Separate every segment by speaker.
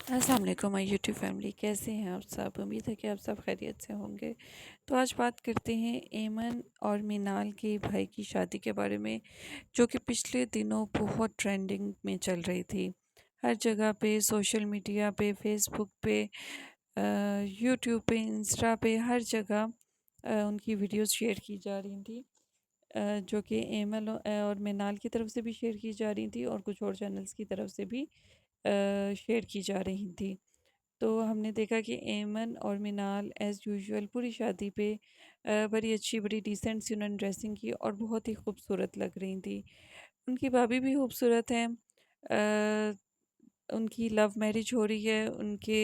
Speaker 1: अस्सलाम वालेकुम my YouTube family, कैसे हैं आप सब। उम्मीद है कि आप सब खैरियत से होंगे। तो आज बात करते हैं एमन और मिनाल के भाई की शादी के बारे में, जो कि पिछले दिनों बहुत ट्रेंडिंग में चल रही थी। हर जगह पे, सोशल मीडिया पे, फेसबुक पे, यूट्यूब पे, इंस्टा पे, हर जगह उनकी वीडियोस शेयर की जा रही थी, जो कि एमन और मिनाल की तरफ से भी शेयर की जा रही थी और कुछ और चैनल्स की तरफ से भी शेयर की जा रही थी। तो हमने देखा कि एमन और मिनाल एज़ यूजुअल पूरी शादी पे बड़ी अच्छी, बड़ी डिसेंट सी उन्होंने ड्रेसिंग की और बहुत ही खूबसूरत लग रही थी। उनकी भाभी भी खूबसूरत हैं। उनकी लव मैरिज हो रही है। उनके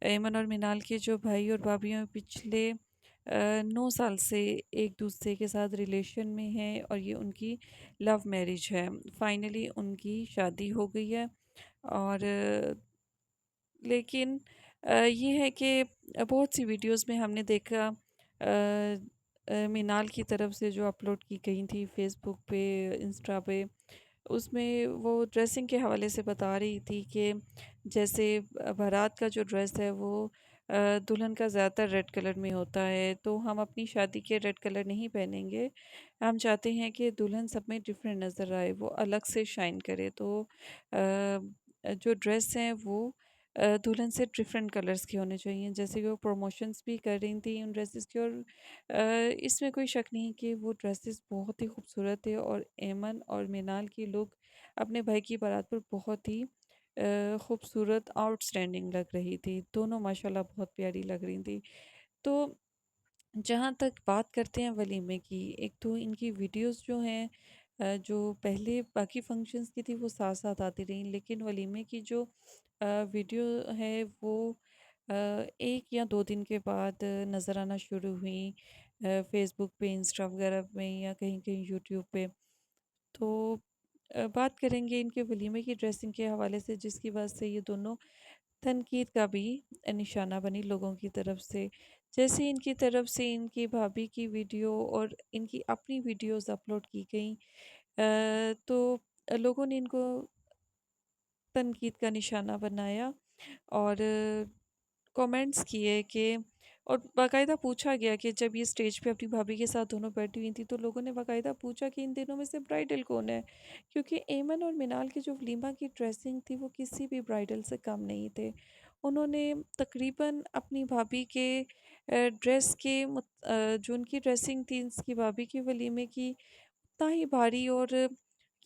Speaker 1: एमन और मिनाल के जो भाई और भाभी हैं पिछले 9 साल से एक दूसरे के साथ रिलेशन में हैं और ये उनकी लव मैरिज है। फाइनली उनकी शादी हो गई है। और लेकिन ये है कि बहुत सी वीडियोस में हमने देखा मिनाल की तरफ से जो अपलोड की गई थी फेसबुक पे, इंस्टा पे, उसमें वो ड्रेसिंग के हवाले से बता रही थी कि जैसे बारात का जो ड्रेस है वो दुल्हन का ज़्यादातर रेड कलर में होता है, तो हम अपनी शादी के रेड कलर नहीं पहनेंगे। हम चाहते हैं कि दुल्हन सब में डिफरेंट नज़र आए, वो अलग से शाइन करे। तो जो ड्रेस हैं वो दुल्हन से डिफरेंट कलर्स के होने चाहिए, जैसे कि वो प्रमोशंस भी कर रही थी उन ड्रेसेस की। और इसमें कोई शक नहीं कि वो ड्रेसेस बहुत ही खूबसूरत है और एमन और मिनाल की लुक अपने भाई की बारात पर बहुत ही खूबसूरत आउटस्टैंडिंग लग रही थी। दोनों माशाल्लाह बहुत प्यारी लग रही थी। तो जहाँ तक बात करते हैं वलीमे की, एक तो इनकी वीडियोस जो हैं, जो पहले बाकी फंक्शंस की थी वो साथ साथ आती रहीं, लेकिन वलीमे की जो वीडियो है वो एक या दो दिन के बाद नज़र आना शुरू हुई फेसबुक पे, इंस्टा वगैरह में, या कहीं कहीं यूट्यूब पे। तो बात करेंगे इनके वलीमे की ड्रेसिंग के हवाले से, जिसकी वजह से ये दोनों तनकीद का भी निशाना बनी लोगों की तरफ से। जैसे इनकी तरफ से इनकी भाभी की वीडियो और इनकी अपनी वीडियोस अपलोड की गई, तो लोगों ने इनको तनकीद का निशाना बनाया और कमेंट्स किए कि, और बाकायदा पूछा गया कि जब ये स्टेज पे अपनी भाभी के साथ दोनों बैठी हुई थी तो लोगों ने बाकायदा पूछा कि इन दिनों में से ब्राइडल कौन है, क्योंकि एमन और मिनाल की जो वलीमा की ड्रेसिंग थी वो किसी भी ब्राइडल से कम नहीं थे। उन्होंने तकरीबन अपनी भाभी के ड्रेस के जो उनकी ड्रेसिंग थी इसकी भाभी की वलीमे की, उतना ही भारी और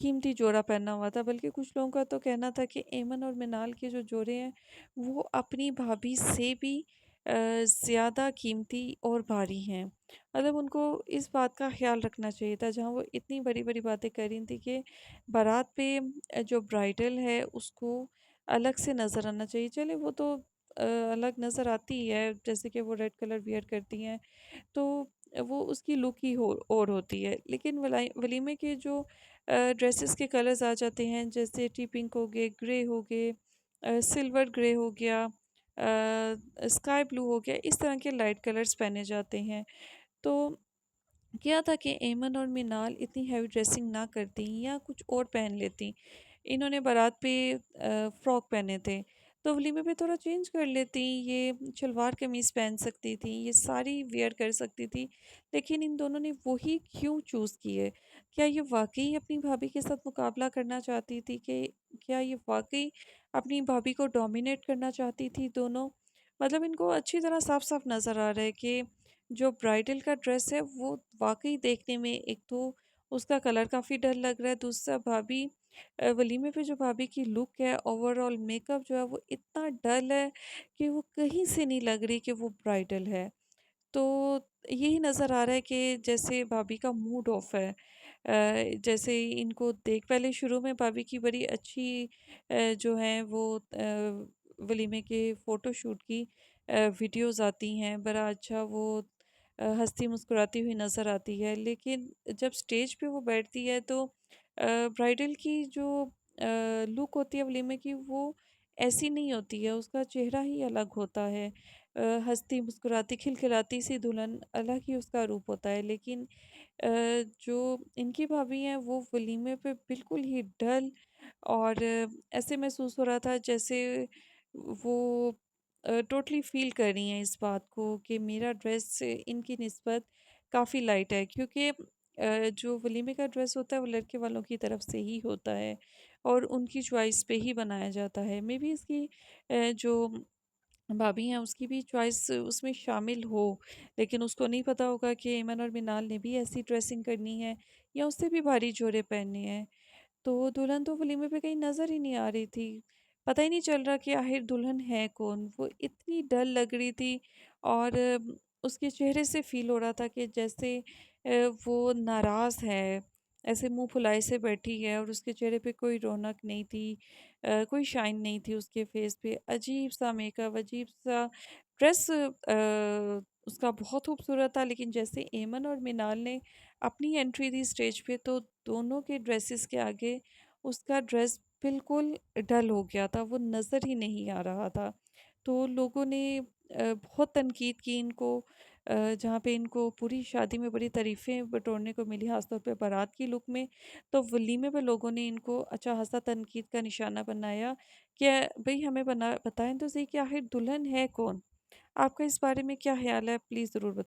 Speaker 1: कीमती जोड़ा पहना हुआ था। बल्कि कुछ लोगों का तो कहना था कि एमन और मिनाल के जो जोड़े हैं वो अपनी भाभी से भी ज़्यादा कीमती और भारी हैं। मतलब उनको इस बात का ख्याल रखना चाहिए था, जहाँ वो इतनी बड़ी बड़ी बातें कर रही थी कि बारात पे जो ब्राइडल है उसको अलग से नज़र आना चाहिए। चले वो तो अलग नज़र आती ही है, जैसे कि वो रेड कलर वियर करती हैं तो वो उसकी लुक ही हो और होती है। लेकिन वलीमे के जो ड्रेसेस के कलर्स आ जाते हैं, जैसे टी पिंक हो गए, ग्रे हो गए, सिल्वर ग्रे हो गया, स्काई ब्लू हो गया, इस तरह के लाइट कलर्स पहने जाते हैं। तो क्या था कि एमन और मिनाल इतनी हैवी ड्रेसिंग ना करती या कुछ और पहन लेती। इन्होंने बारात पे फ्रॉक पहने थे, तो वलीमे पे थोड़ा चेंज कर लेती, ये शलवार कमीज़ पहन सकती थी, ये साड़ी वियर कर सकती थी। लेकिन इन दोनों ने वही क्यों चूज़ किए? क्या ये वाक़ई अपनी भाभी के साथ मुकाबला करना चाहती थी, कि क्या ये वाक़ई अपनी भाभी को डोमिनेट करना चाहती थी दोनों? मतलब इनको अच्छी तरह साफ-साफ नज़र आ रहा है कि जो ब्राइडल का ड्रेस है वो वाक़ई देखने में, एक तो उसका कलर काफ़ी डल लग रहा है, दूसरा भाभी वलीमे पे जो भाभी की लुक है, ओवरऑल मेकअप जो है वो इतना डल है कि वो कहीं से नहीं लग रही कि वो ब्राइडल है। तो यही नज़र आ रहा है कि जैसे भाभी का मूड ऑफ है। जैसे इनको देख, पहले शुरू में भाभी की बड़ी अच्छी जो हैं वो वलीमे के फ़ोटोशूट की वीडियोज़ आती हैं, बड़ा अच्छा वो हँसती मुस्कुराती हुई नज़र आती है। लेकिन जब स्टेज पे वो बैठती है तो ब्राइडल की जो लुक होती है वलीमे की, वो ऐसी नहीं होती है, उसका चेहरा ही अलग होता है। हँसती मुस्कुराती खिलखिलाती सी दुल्हन, अलग ही उसका रूप होता है। लेकिन जो इनकी भाभी हैं वो वलीमे पे बिल्कुल ही डल, और ऐसे महसूस हो रहा था जैसे वो टोटली फ़ील कर रही हैं इस बात को कि मेरा ड्रेस इनकी निस्बत काफ़ी लाइट है, क्योंकि जो वलीमे का ड्रेस होता है वो लड़के वालों की तरफ से ही होता है और उनकी चॉइस पे ही बनाया जाता है। मेबी इसकी जो भाभी हैं उसकी भी चॉइस उसमें शामिल हो, लेकिन उसको नहीं पता होगा कि ऐमन और मिनाल ने भी ऐसी ड्रेसिंग करनी है या उससे भी भारी जोड़े पहनने हैं। तो दुल्हन तो वलीमे पे कहीं नज़र ही नहीं आ रही थी। पता ही नहीं चल रहा कि आखिर दुल्हन है कौन? वो इतनी डल लग रही थी और उसके चेहरे से फ़ील हो रहा था कि जैसे वो नाराज़ है, ऐसे मुँह फुलाए से बैठी है और उसके चेहरे पे कोई रौनक नहीं थी, कोई शाइन नहीं थी उसके फ़ेस पे। अजीब-सा मेकअप, अजीब-सा ड्रेस उसका बहुत खूबसूरत था, लेकिन जैसे ऐमन और मिनाल ने अपनी एंट्री दी स्टेज पे तो दोनों के ड्रेसेस के आगे उसका ड्रेस बिल्कुल डल हो गया था, वो नज़र ही नहीं आ रहा था। तो लोगों ने बहुत तनकीद की इनको, जहाँ पे इनको पूरी शादी में बड़ी तारीफ़ें बटोरने को मिली, ख़ासतौर पे बारात की लुक में। तो वलीमे पे लोगों ने इनको अच्छा ख़ासा तनकीद का निशाना बनाया कि भई हमें बताएँ तो सही कि आखिर दुल्हन है कौन? आपका इस बारे में क्या ख़्याल है? प्लीज़ ज़रूर